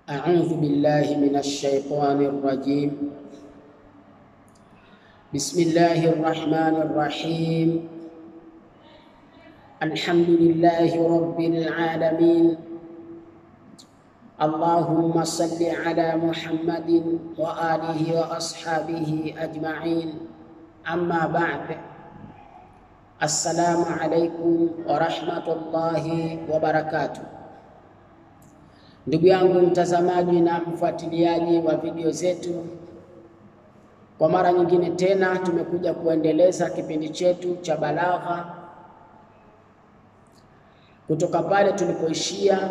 أعوذ بالله من الشيطان الرجيم. بسم الله الرحمن الرحيم. الحمد لله رب العالمين. اللهم صل على محمد وآله وأصحابه أجمعين. أما بعد، السلام عليكم ورحمة الله وبركاته. Ndugu yangu mtazamaji na mfuatiliaji wa video zetu, kwa mara nyingine tena tumekuja kuendeleza kipindi chetu cha balagha kutoka pale tulipoishia.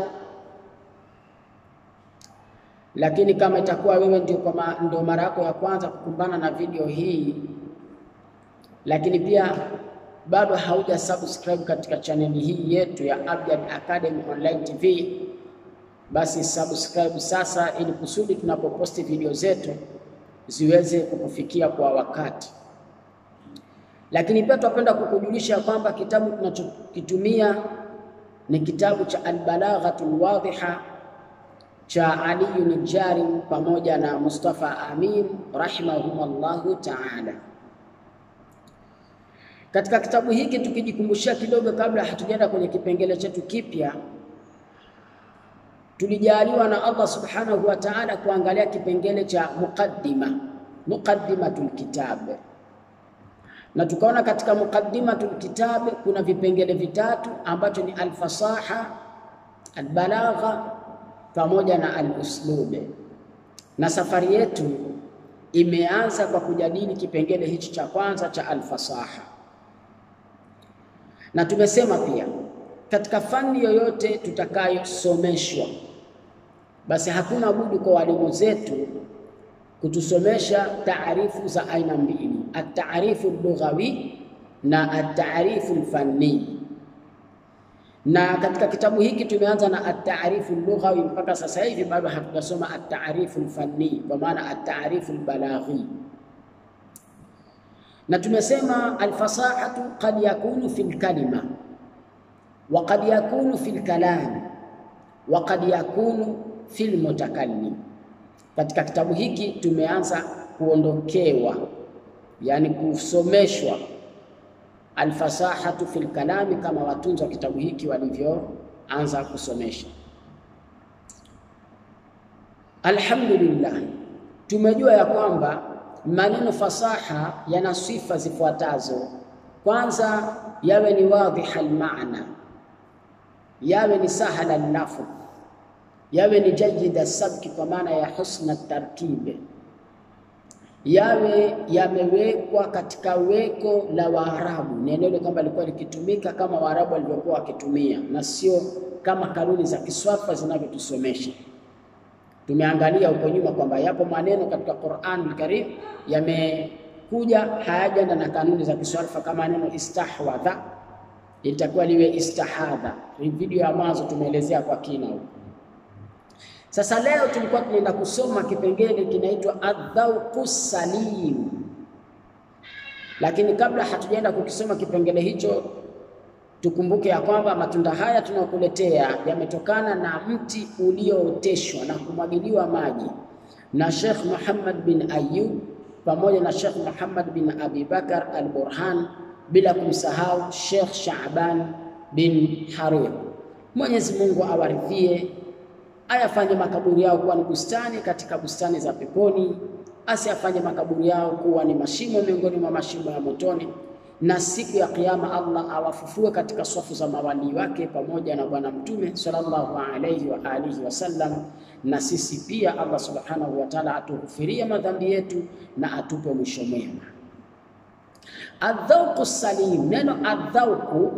Lakini kama itakuwa wewe ndio mara yako ya kwanza kukumbana na video hii, lakini pia bado hauja subscribe katika channel hii yetu ya Abjad Academy Online TV, basi subscribe sasa, ili kusudi tunapoposti video zetu ziweze kukufikia kwa wakati. Lakini pia tunapenda kukujulisha kwamba kitabu tunachokitumia ni kitabu cha Al-Balaghatul Wadhiha cha Ali Najari pamoja na Mustafa Amin rahimahumullahu ta'ala. Katika kitabu hiki tukijikumbushia kidogo, kabla hatujaenda kwenye kipengele chetu kipya, tulijaliwa na Allah subhanahu wa ta'ala kuangalia kipengele cha muqaddimatul kitab, na tukaona katika muqaddimatul kitab kuna vipengele vitatu ambacho ni al-fasaha, al-balagha pamoja na al-uslub. Na safari yetu imeanza kwa kujadili kipengele hichi cha kwanza cha al-fasaha. Na tumesema pia katika fani yoyote tutakayosomeshwa, basi hakuna budi kwa walimu zetu kutusomesha taarifu za aina mbili, at-taarifu lughawi na at-taarifu al-fanni. Na katika kitabu hiki tumeanza na at-taarifu lughawi, mpaka sasa hivi bado hatujasoma at-taarifu al-fanni, kwa maana at-taarifu al-balaghi. Na tumesema al-fasahatu qad yakunu fil kalima wa qad yakunu fil kalam wa qad yakunu fil mutakallim. Katika kitabu hiki tumeanza kuondokewa, yani kusomeshwa al-fasahatu fil kalami, kama watunzi wa kitabu hiki walivyoanza kusomesha. Alhamdulillah, tumejua ya kwamba maneno fasaha yana sifa zifuatazo. Kwanza, yawe ni wadhiha al-maana, yawe ni sahala al-lafz, yawe ni jayyid as-sabki, kwa maana ya husna at-tarkib, yawe yamewekwa katika weko la Waarabu, neno ile kwamba lilikuwa likitumika kama Waarabu walivyokuwa wakitumia, na sio kama kanuni za Kiswahili zinavyotusomesha. Tumeangalia huko nyuma kwamba yapo maneno katika Qur'an al-Karim yamekuja hayajaenda na kanuni za Kiswahili, kama neno istahwadha itakuwa liwe istahadha. Video ya mwanzo tumeelezea kwa kina huko. Sasa leo tulikuwa tunaenda kusoma kipengele kinaitwa adh-dhawqus salim. Lakini kabla hatujaenda kukisoma kipengele hicho, tukumbuke ya kwamba matunda haya tunakuletea yametokana na mti uliooteshwa na kumwagiliwa maji na Sheikh Muhammad bin Ayyub pamoja na Sheikh Muhammad bin Abi Bakar al-Burhan, bila kumsahau Sheikh Shaaban bin Harun. Mwenyezi Mungu awaridhie, ayafanye makaburi yao kuwa ni bustani katika bustani za peponi, asiyafanye makaburi yao kuwa ni mashimo miongoni mwa mashimo ya motoni, na siku ya kiyama Allah awafufue katika safu za mawali wake pamoja na bwana mtume sallallahu alayhi wa alihi wasallam. Na sisi pia Allah subhanahu wa ta'ala atughfirie madhambi yetu na atupe mwisho mwema. Adh-dhawqus salim, neno adh-dhawq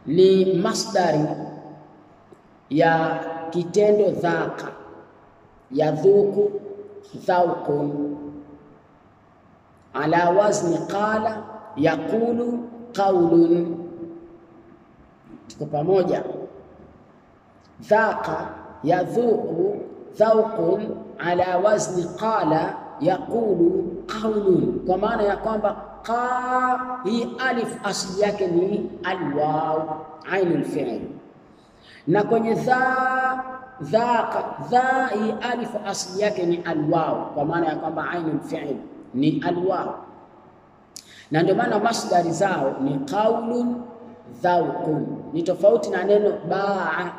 ni masdari ya kitendo dhaqa, yadhuku dhawqun, ala wazni qala yaqulu qawlun. Tuko pamoja? Dhaqa yadhuku dhawqun ala wazni qala yaqulu qawlun, kwa maana ya kwamba hii alif asli yake ni alwaw ainul fi'l, Na kwenye dha hii alifu asli yake ni alwaw, kwa maana ya kwamba ainul fi'l ni alwaw, na ndio maana masdari zao ni qaulun dhauqun. Ni tofauti na neno baa.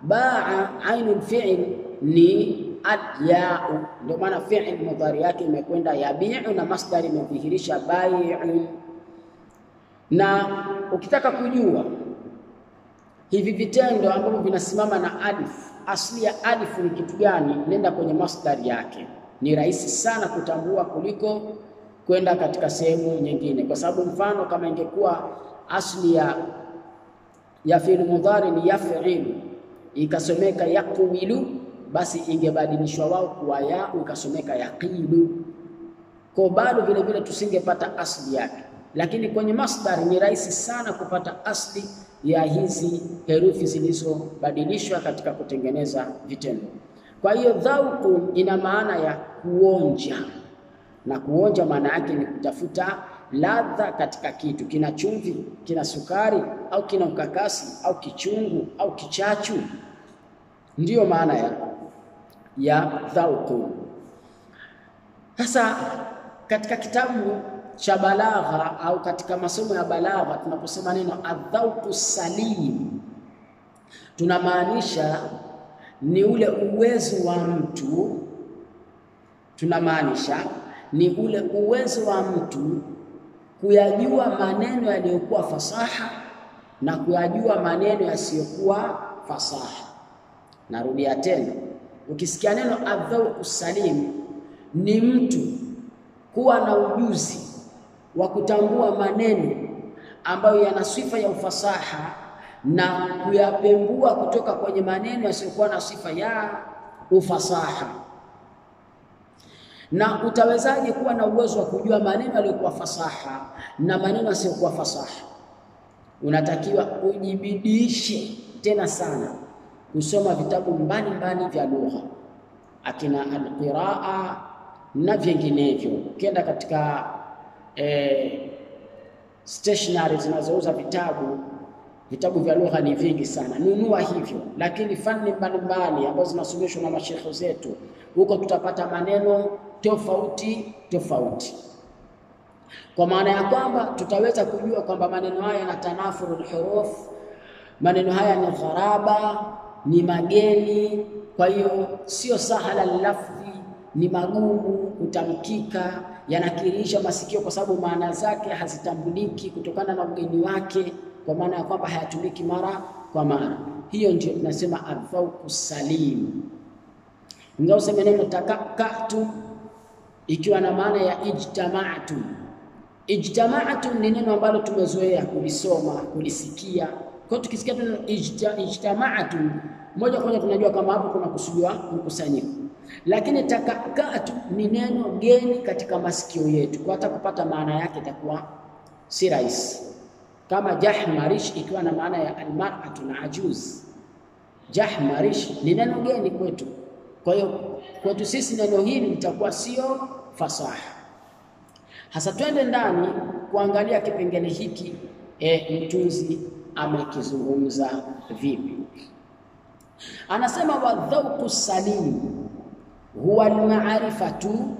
Baa ainul fi'l ni al-ya'u, ndio maana fi'l mudhari yake imekwenda yabi'u na masdari imedhihirisha bai'un. Na ukitaka kujua hivi vitendo ambavyo vinasimama na alif, asli ya alif ni kitu gani, nenda kwenye masdari yake. Ni rahisi sana kutambua kuliko kwenda katika sehemu nyingine, kwa sababu mfano kama ingekuwa asli ya fi'l mudhari ni yaf'ilu ikasomeka yaqwilu, basi ingebadilishwa wao kuwa ya ikasomeka yaqilu, kwa bado vile vile tusingepata asli yake. Lakini kwenye masdari ni rahisi sana kupata asli ya hizi herufi zilizobadilishwa katika kutengeneza vitendo. Kwa hiyo dhauqun ina maana ya kuonja, na kuonja maana yake ni kutafuta ladha katika kitu. Kina chumvi, kina sukari, au kina ukakasi, au kichungu, au kichachu, ndiyo maana ya dhauqun. Sasa katika kitabu cha balagha au katika masomo ya balagha tunaposema neno adhauqu salim, tunamaanisha ni ule uwezo wa mtu, kuyajua maneno yaliyokuwa fasaha na kuyajua maneno yasiyokuwa fasaha. Narudia tena, ukisikia neno adhauqu salim ni mtu kuwa na ujuzi wa kutambua maneno ambayo yana sifa ya ufasaha na kuyapembua kutoka kwenye maneno yasiyokuwa na sifa ya ufasaha. Na utawezaje kuwa na uwezo wa kujua maneno yaliyokuwa fasaha na maneno yasiyokuwa fasaha? Unatakiwa ujibidishe tena sana kusoma vitabu mbalimbali vya lugha, akina alqiraa na vinginevyo. Ukienda katika stationery zinazouza vitabu vya lugha ni vingi sana, nunua hivyo. Lakini fani mbalimbali ambazo zinasomeshwa na mashekhe zetu, huko tutapata maneno tofauti tofauti, kwa maana ya kwamba tutaweza kujua kwamba maneno haya yana tanafurul huruf, maneno haya ni gharaba, ni mageni. Kwa hiyo sio sahala lafzi, ni magumu kutamkika, yanakirisha masikio kwa sababu maana zake hazitambuliki kutokana na ugeni wake, kwa maana ya kwamba hayatumiki mara kwa mara. Hiyo ndio tunasema adhauqu salim. Ndio useme neno takakatu ikiwa na maana ya ijtama'tu. Ijtama'tu ni neno ambalo tumezoea kulisoma, kulisikia. Kwa hiyo tukisikia neno ijtama'tu, moja kwa moja tunajua kama hapo kuna kusudiwa mkusanyiko. Lakini takakatu ni neno geni katika masikio yetu, kwa hata kupata maana yake itakuwa si rahisi. Kama jahmarish ikiwa na maana ya almar'atu na ajuz. Jahmarish ni neno geni kwetu, kwa hiyo kwetu sisi neno hili litakuwa sio fasaha. Hasa twende ndani kuangalia kipengele hiki mtunzi amekizungumza vipi. Anasema wadhauqu salim huwa al-ma'rifatu,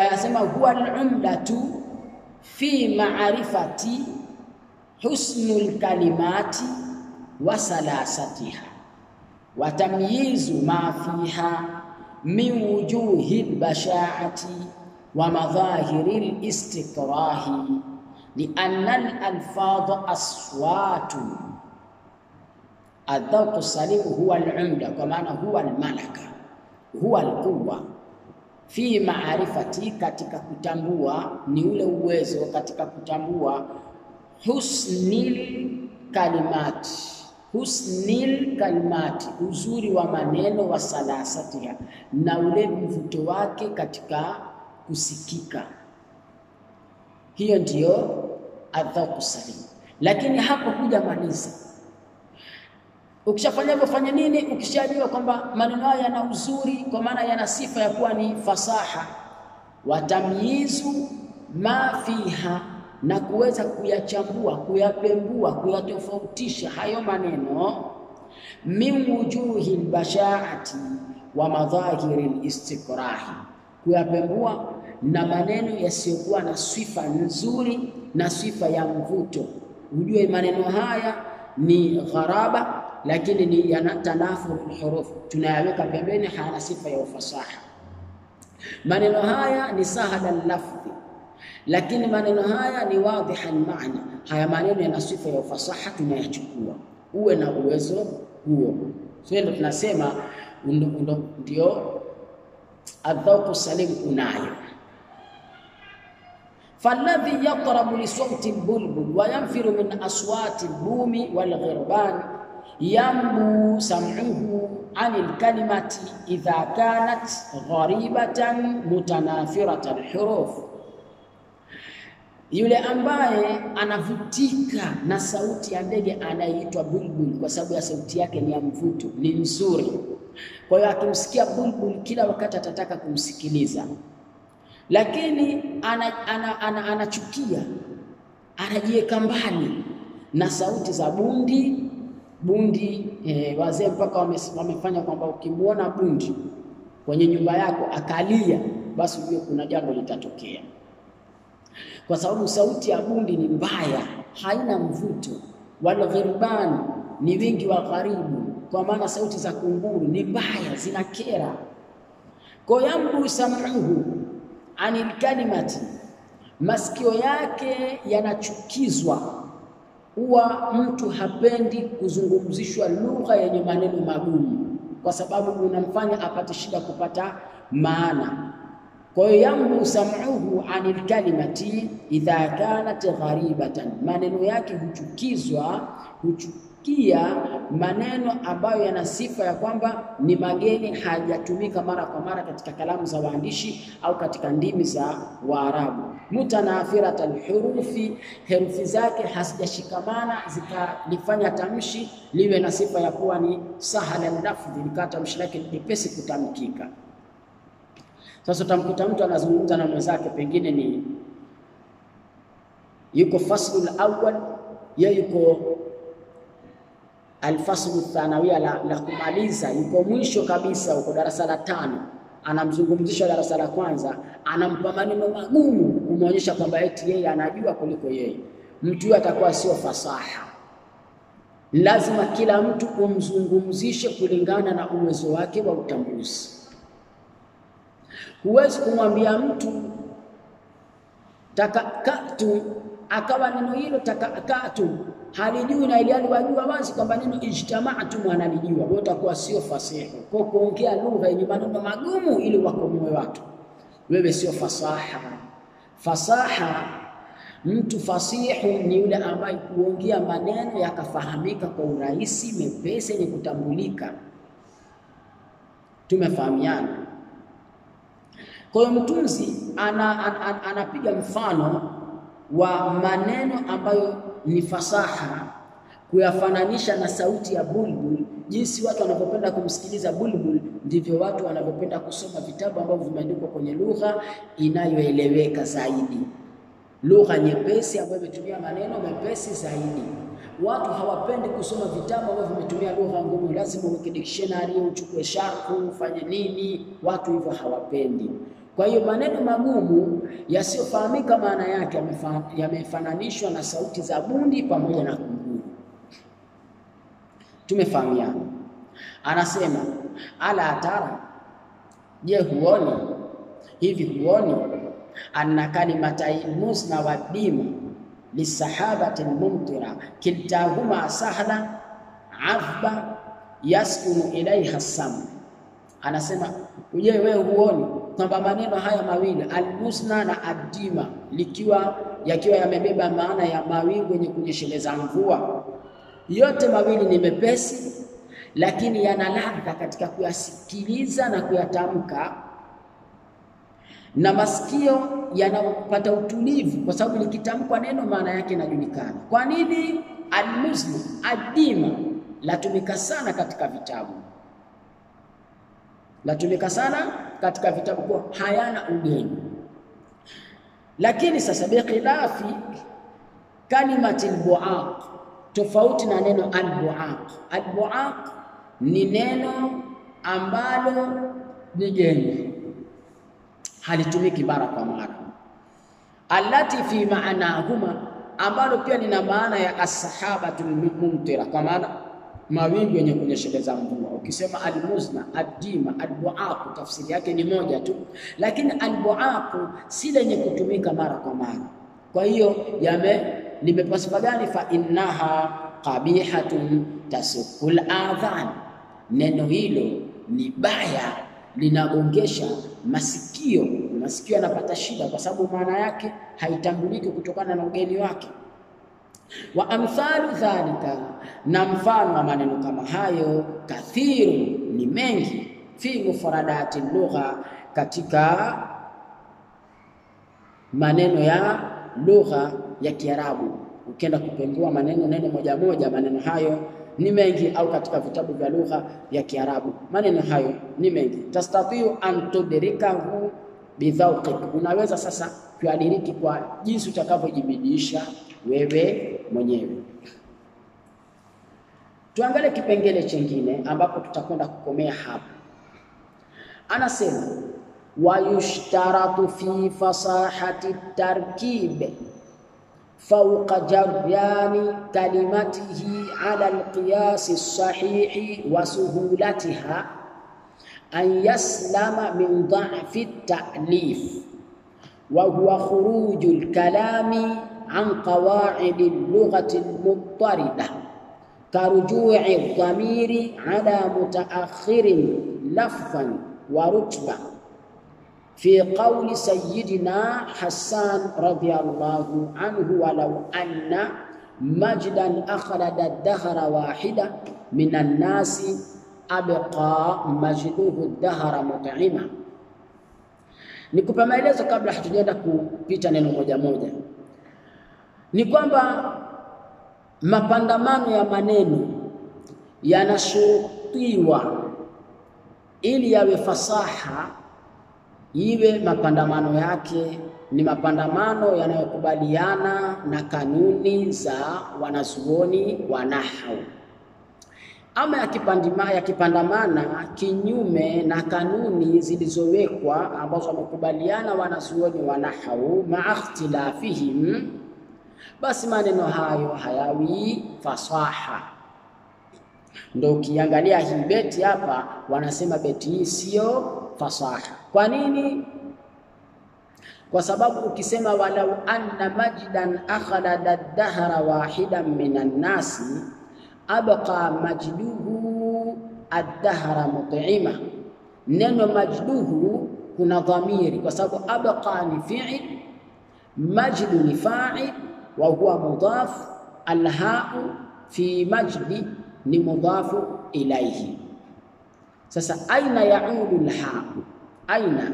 anasema huwa al-umdatu fi ma'rifati husnul kalimati wa salasatiha wa tamyizu ma fiha min wujuhil basha'ati wa madhahiril istikrahi lianna al-alfadha aswatu. Adhauqu salim huwa al-umda, kwa maana huwa al-malaka, huwa al-quwwa fi ma'rifati, katika kutambua, ni ule uwezo katika kutambua husnil kalimati, uzuri wa maneno, wa salasatiha, na ule mvuto wake katika kusikika. Hiyo ndiyo adhauqu salim. Lakini hapo hujamaliza. Ukishafanya hivyo, fanya nini? Ukishajua kwamba maneno haya yana uzuri, kwa maana yana sifa ya kuwa ni fasaha, watamyizu ma fiha, na kuweza kuyachambua, kuyapembua, kuyatofautisha hayo maneno min wujuhi albashaati wa madhahiri alistikrahi, kuyapembua na maneno yasiyokuwa na sifa nzuri na sifa ya mvuto. Ujue maneno haya ni gharaba, lakini ni yanatanafu huruf, tunayaweka pembeni, hana sifa ya ufasaha. Maneno haya ni sahala lafzi, lakini maneno haya ni wadhiha maana. Haya maneno yana sifa ya ufasaha, tunayachukua. Uwe na uwezo huo. So ndio tunasema ndio adhauqu salim unayo. Falladhi yatrabu li sawti albulbul wa yanfiru min aswati albumi walghirban yambu sam'uhu anil kalimati idha kanat gharibatan mutanafiratan huruf. Yule ambaye anavutika na sauti ya ndege anaitwa bulbul kwa sababu ya sauti yake ni ya mvuto, ni nzuri. Kwa hiyo akimsikia bulbul kila wakati atataka kumsikiliza. Lakini anachukia, anajiweka mbali na sauti za bundi. Wazee mpaka wamefanya kwamba ukimuona bundi kwenye nyumba yako akalia, basi ujue kuna jambo litatokea. Kwa sababu sauti ya bundi ni mbaya, haina mvuto. Wal ghirban ni wingi wa gharibu, kwa maana sauti za kunguru ni mbaya, zinakera. Kwa yambu sam'uhu anil kalimati, masikio yake yanachukizwa. Huwa mtu hapendi kuzungumzishwa lugha yenye maneno magumu, kwa sababu unamfanya apate shida kupata maana. Kwa hiyo yambu sam'uhu anil kalimati idha kanat gharibatan, maneno yake huchukia maneno ambayo yana sifa ya kwamba ni mageni, hajatumika mara kwa mara katika kalamu za waandishi au katika ndimi za Waarabu. Mutanafiratan hurufi, herufi zake hasijashikamana zikalifanya tamshi liwe na sifa ya kuwa ni sahala lafdhi, likawa tamshi lake lipesi kutamkika. Sasa utamkuta mtu anazungumza na mwenzake, pengine ni yuko faslul awwal, yeye yuko alfaslu thanawia la kumaliza, yuko mwisho kabisa, uko darasa la 5, anamzungumzisha darasa la kwanza, anampa maneno magumu kumuonyesha kwamba eti yeye anajua kuliko yeye. Mtu huyo atakuwa sio fasaha. Lazima kila mtu umzungumzishe kulingana na uwezo wake wa utambuzi. Huwezi kumwambia mtu takakatu akawa neno hilo takakatu halijui na ile aliwajua wazi kwamba neno ijtama'tu analijua, wewe utakuwa sio fasihi. Kwa kuongea lugha yenye maneno magumu ili wakomoe watu, wewe sio fasaha. Fasaha, mtu fasihi ni yule ambaye kuongea maneno yakafahamika kwa urahisi, mepesi, ni kutambulika. Tumefahamiana? Kwa hiyo mtunzi anapiga mfano wa maneno ambayo ni fasaha, kuyafananisha na sauti ya bulbul. Jinsi watu wanapopenda kumsikiliza bulbul, ndivyo watu wanapopenda kusoma vitabu ambavyo vimeandikwa kwenye lugha inayoeleweka zaidi, lugha nyepesi ambayo imetumia maneno mepesi zaidi. Watu hawapendi kusoma vitabu ambavyo vimetumia lugha ngumu, lazima uweke dictionary, uchukue sharhu, ufanye nini. Watu hivyo hawapendi. Kwa hiyo maneno magumu yasiyofahamika maana yake yamefananishwa na sauti za bundi pamoja na kunguru. Tumefahamiana? Anasema ala tara, je huoni, hivi huoni, anna kalimata musna wa dima lisahabati mumtira kiltahuma sahla afba yaskunu ilaiha sam. Anasema je wewe huoni kwamba maneno haya mawili almusna na adima yakiwa yamebeba maana ya mawingu yenye kunyesheleza mvua, yote mawili ni mepesi, lakini yana ladha katika kuyasikiliza na kuyatamka, na masikio yanapata utulivu kwa sababu likitamkwa neno maana yake inajulikana. Kwa nini? Almusna adima latumika sana katika vitabu, latumika sana katika vitabu, kwa hayana ugeni. Lakini sasa bikhilafi Kalimatil bu'aq, tofauti na neno al-bu'aq. Al-bu'aq ni neno ambalo ni geni, halitumiki mara kwa mara. Allati fi ma'nahuma, ambalo pia lina maana ya as-sahabatul mumtira, kwa maana mawingu yenye kunyesheleza mvua. Ukisema al-muzna, ad-dima, al-bu'aq, tafsiri yake ni moja tu, lakini al-bu'aq si lenye kutumika mara kwa mara. Kwa hiyo limepasifa gani? Fa innaha qabihatun tasukul adhan, neno hilo ni baya, linagongesha masikio. Masikio yanapata shida kwa sababu maana yake haitambuliki kutokana na ugeni wake. Wa amthalu dhalika, na mfano wa maneno kama hayo, kathiru, ni mengi, fi mufradati lugha, katika maneno ya lugha ya Kiarabu. Ukienda kupengua neno moja moja, maneno hayo ni mengi, au katika vitabu vya lugha ya Kiarabu maneno hayo ni mengi. Tastatiu an tudrikahu bidhauqik, unaweza sasa kuadiriki kwa jinsi utakavyojibidisha wewe mwenyewe. Tuangalie kipengele chengine ambapo tutakwenda kukomea hapa. Anasema wa yushtaratu fi fasahati tarkib fawqa jaryani kalimatihi ala alqiyas as-sahih wa suhulatiha an yaslama min dha'fi at-ta'lif wa huwa khurujul kalami an qawaid al-lughati al-muttarida karuju'i ad-dhamiri ala mutaakhirin lafzan wa rutba fi qawli sayyidina Hassan radhiyallahu anhu, walau anna majdan akhlada ad-dahra wahida minan nasi abqa majduhu ad-dahra mut'ima. Nikupa maelezo kabla hatujaenda kupita neno moja moja, ni kwamba mapandamano ya maneno yanashurutiwa ili yawe fasaha, iwe mapandamano yake ni mapandamano yanayokubaliana na kanuni za wanazuoni wa nahwu. Ama yakipandamana kinyume na kanuni zilizowekwa ambazo wamekubaliana wanazuoni wa nahwu ma'akhtilafihim, basi maneno hayo hayawi fasaha. Ndio ukiangalia hii beti hapa, wanasema beti hii sio fasaha. Kwa nini? Kwa sababu ukisema walau anna majdan akhlada ad-dahra wahidan minan nasi abqa majduhu ad-dahra mut'ima, neno majduhu kuna dhamiri kwa sababu abqa ni fi'il, majdu ni fa'il, wa huwa mudhaf, al-ha'u fi majdi ni mudhafu ilayhi. Sasa aina yaudu al-ha'u, aina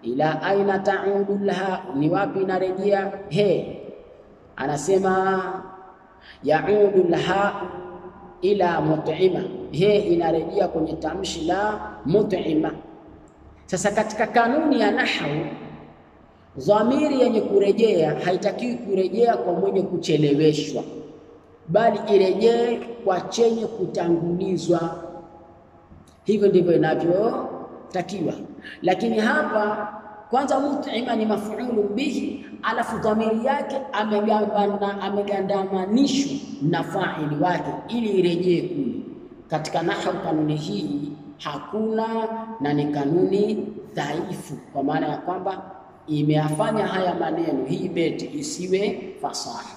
ila aina ta'udu al-ha'u, ni wapi inarejea? He, anasema yaudu al-ha'u ila mut'ima, he inarejea kwenye tamshi la mut'ima. Sasa katika kanuni ya nahwu, dhamiri yenye kurejea haitakiwi kurejea kwa mwenye kucheleweshwa, bali irejee kwa chenye kutangulizwa. Hivyo ndivyo inavyotakiwa. Lakini hapa kwanza mut'ima ni maf'ulun bihi, alafu dhamiri yake amegandamanishwa na fa'ili wake ili irejee kule. Katika nahwu kanuni hii hakuna, na ni kanuni dhaifu, kwa maana ya kwamba imeafanya haya maneno, hii beti isiwe fasaha.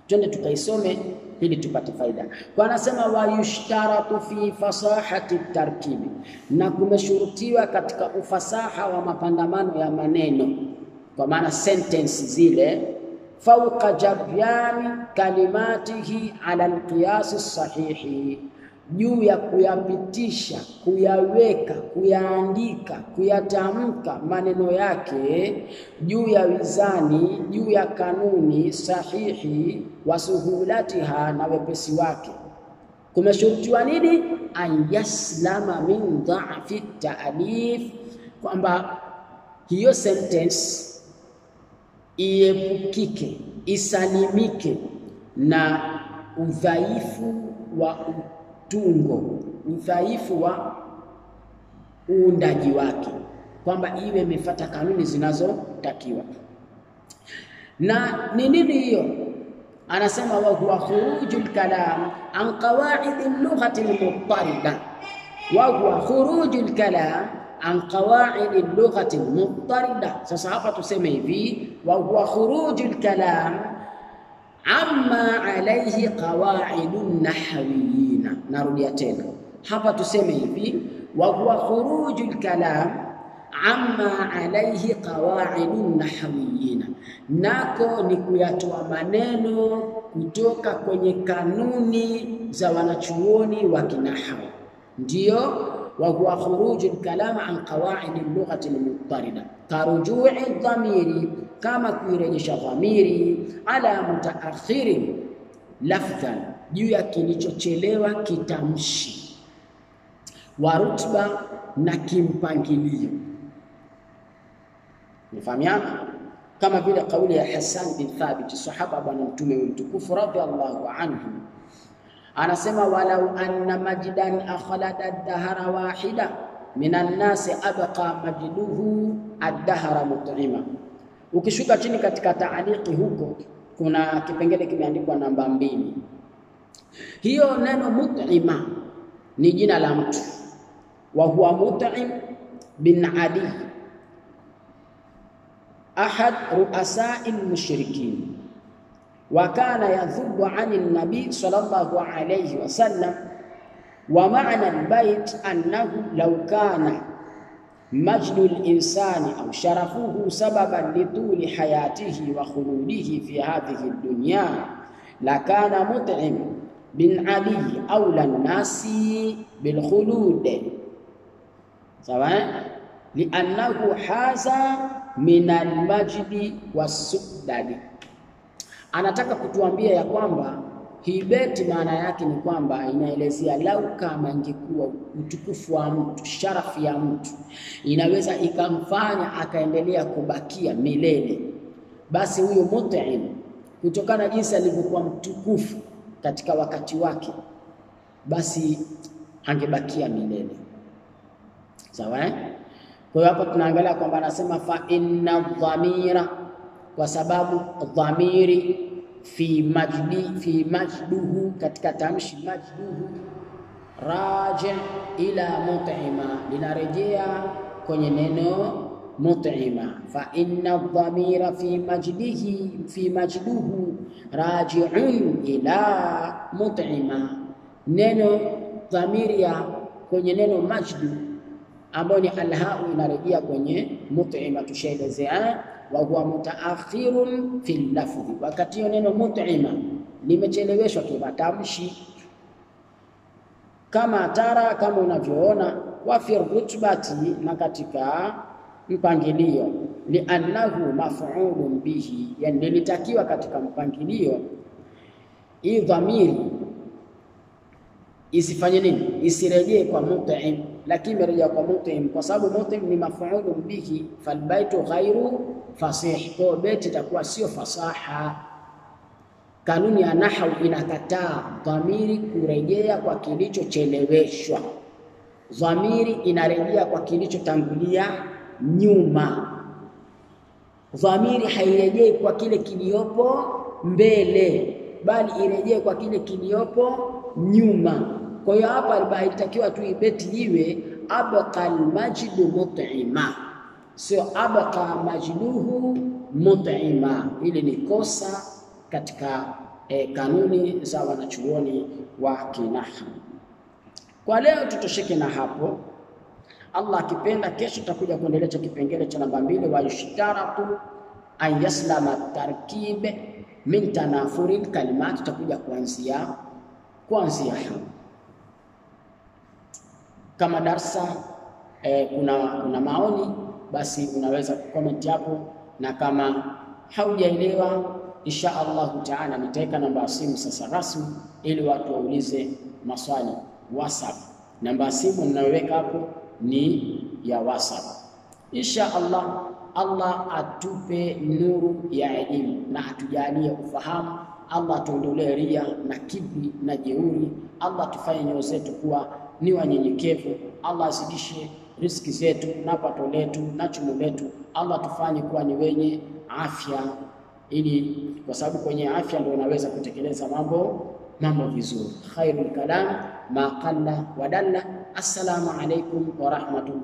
Twende tukaisome ili tupate faida. Kwa anasema wa yushtaratu fi fasahati tarkibi, na kumeshurutiwa katika ufasaha wa mapandamano ya maneno, kwa maana sentence zile, fawqa jaryani kalimatihi ala alqiyas as-sahihi, juu ya kuyapitisha, kuyaweka, kuyaandika, kuyatamka maneno yake juu ya wizani, juu ya kanuni sahihi, wa suhulatiha, na wepesi wake. Kumeshurutiwa nini? An yaslama min dha'fi ta'lif, kwamba hiyo sentence iepukike isalimike na udhaifu wa utungo, udhaifu wa uundaji wake, kwamba iwe imefuata kanuni zinazotakiwa. Na ni nini hiyo? Anasema wa huwa khurujul kalam an qawaid al-lughati al-muttarida, wa huwa khurujul kalam an qawaid al-lughati al-muttarida. Sasa hapa tuseme hivi, wa huwa khurujul kalam amma alayhi qawaidun nahwiyina. Narudia tena hapa, tuseme hivi, wa huwa khurujul kalam amma alayhi qawaidun nahwiyina, nako ni kuyatoa maneno kutoka kwenye kanuni za wanachuoni wa kinahwu. Ndio wa huwa khurujul kalam an qawaid al-lughati al-muttarida, karujui dhamiri, kama kuirejesha dhamiri, ala mutaakhiri lafdhan, juu ya kilichochelewa kitamshi, wa rutba, na kimpangilio. Mfahamiana? Kama vile kauli ya Hassan bin Thabit, sahaba bwana mtume mtukufu radhiallahu anhu, anasema walau anna majdan akhlada ad-dahra wahida minan nasi abqa majduhu ad-dahra mut'ima. Ukishuka chini katika taaliki huko kuna kipengele kimeandikwa namba 2. Hiyo neno mut'ima ni jina la mtu, wa huwa Mut'im bin Adi, ahad ruasai al-mushrikin, wa kana yadhubu 'ani an-nabi sallallahu alayhi wasallam. Wa ma'na al-bayt annahu law kana majdu al-insani aw sharafuhu sababan li tuli hayatihi wa khuludihi fi hadhihi ad-dunya la kana Mut'im bin Adi awla an-nasi bil khulud, sawa, li'annahu haza min al-majdi was-sudadi. Anataka kutuambia ya kwamba hii beti maana yake ni kwamba inaelezea lau kama ingekuwa utukufu wa mtu, sharafu ya mtu inaweza ikamfanya akaendelea kubakia milele, basi huyo Mut'im, kutokana jinsi alivyokuwa mtukufu katika wakati wake, basi angebakia milele. Sawa? Kwa hiyo hapa tunaangalia kwamba anasema fa inna dhamira, kwa sababu dhamiri fi majduhu, katika tamshi majduhu, raji ila Mut'ima, linarejea kwenye neno Mut'ima. Fa inna dhamira fi majduhu raji'un ila Mut'ima, neno dhamiri ya kwenye neno majdu ambayo ni alhau inarejea kwenye Mut'ima. Tushaelezea wa huwa mutaakhirun fil lafzi, wakati hiyo neno Mut'ima limecheleweshwa kimatamshi, kama tara, kama unavyoona, wa fi rutbati, na katika mpangilio, li'annahu maf'ulun bihi, yani litakiwa katika mpangilio hii dhamiri isifanye nini, isirejee kwa Mut'im, lakini rejea kwa Mut'im kwa sababu Mut'im ni maf'ulun bihi, falbaitu ghairu fasih, kwa beti itakuwa sio fasaha. Kanuni ya nahwu inakataa dhamiri kurejea kwa kilichocheleweshwa, dhamiri inarejea kwa kilichotangulia nyuma. Dhamiri hairejei kwa kile kiliopo mbele, bali irejee kwa kile kiliopo nyuma. Kwa hiyo hapa ilitakiwa tu ibeti iwe abqa al-majdu Mut'ima, sio abqa majduhu Mut'ima. Hili ni kosa katika kanuni za wanachuoni wa kinahwu. Kwa leo tutosheke na hapo. Allah akipenda, kesho tutakuja kuendelea cha kipengele cha namba 2, wa yushtaratu an yaslama tarkib min tanafuri kalimat. Tutakuja kuanzia hapo. Kama darsa kuna maoni, basi unaweza kucomment hapo, na kama haujaelewa insha Allah taala nitaweka namba ya simu sasa rasmi ili watu waulize maswali. WhatsApp, namba ya simu ninayoweka hapo ni ya WhatsApp. Insha Allah atupe nuru ya elimu na atujalie ufahamu. Allah tuondolee ria na kibri na jeuri. Allah tufanye nyoyo zetu kuwa ni wanyenyekevu. Allah azidishe riziki zetu na pato letu na chumo letu. Allah tufanye kuwa ni wenye afya, ili kwa sababu kwenye afya ndio unaweza kutekeleza mambo vizuri. Khairul kalam ma qalla wa dalla. Assalamu alaikum wa rahmatullah.